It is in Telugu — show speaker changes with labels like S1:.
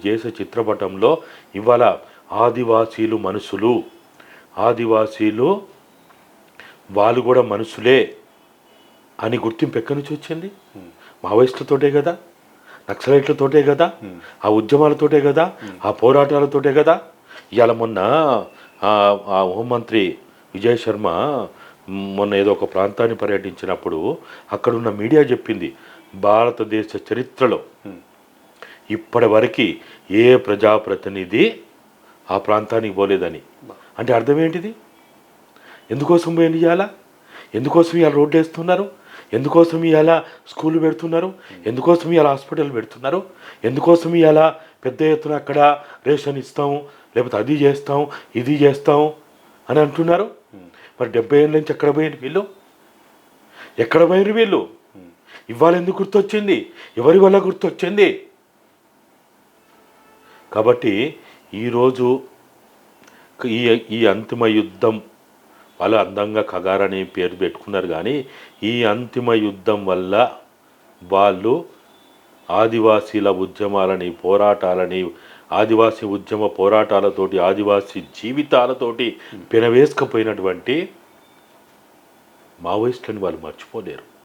S1: చేసే చిత్రపటంలో ఇవాళ ఆదివాసీలు మనుషులు, ఆదివాసీలు వాళ్ళు కూడా మనుషులే అని గుర్తింపు ఎక్కడి నుంచి వచ్చింది? మావోయిస్టులతోటే కదా, నక్సలైట్లతోటే కదా, ఆ ఉద్యమాలతోటే కదా, ఆ పోరాటాలతోటే కదా. ఇవాళ మొన్న ఆ హోంమంత్రి విజయ్ శర్మ మొన్న ఏదో ఒక ప్రాంతాన్ని పర్యటించినప్పుడు అక్కడున్న మీడియా చెప్పింది, భారతదేశ చరిత్రలో ఇప్పటి వరకు ఏ ప్రజాప్రతినిధి ఆ ప్రాంతానికి పోలేదని. అంటే అర్థం ఏంటిది? ఎందుకోసం పోయింది ఇవాళ? ఎందుకోసం ఇవాళ రోడ్డు వేస్తున్నారు? ఎందుకోసం ఇవాళ స్కూళ్ళు పెడుతున్నారు? ఎందుకోసం ఇవాళ హాస్పిటల్ పెడుతున్నారు? ఎందుకోసం ఇవాళ పెద్ద ఎత్తున అక్కడ రేషన్ ఇస్తాం, లేకపోతే అది చేస్తాం, ఇది చేస్తాం అని అంటున్నారు. మరి 70 ఏళ్ళ నుంచి ఎక్కడ పోయింది వీళ్ళు? ఎక్కడ పోయిన వీళ్ళు? ఇవాళ ఎందుకు గుర్తొచ్చింది? ఎవరి వల్ల గుర్తొచ్చింది? కాబట్టి ఈరోజు ఈ ఈ అంతిమ యుద్ధం వాళ్ళు అందంగా ఖగారని పేరు పెట్టుకున్నారు, కానీ ఈ అంతిమ యుద్ధం వల్ల వాళ్ళు ఆదివాసీల ఉద్యమాలని, పోరాటాలని, ఆదివాసీ ఉద్యమ పోరాటాలతోటి, ఆదివాసీ జీవితాలతోటి పెనవేసుకపోయినటువంటి మావోయిస్టులని వాళ్ళు మర్చిపోలేరు.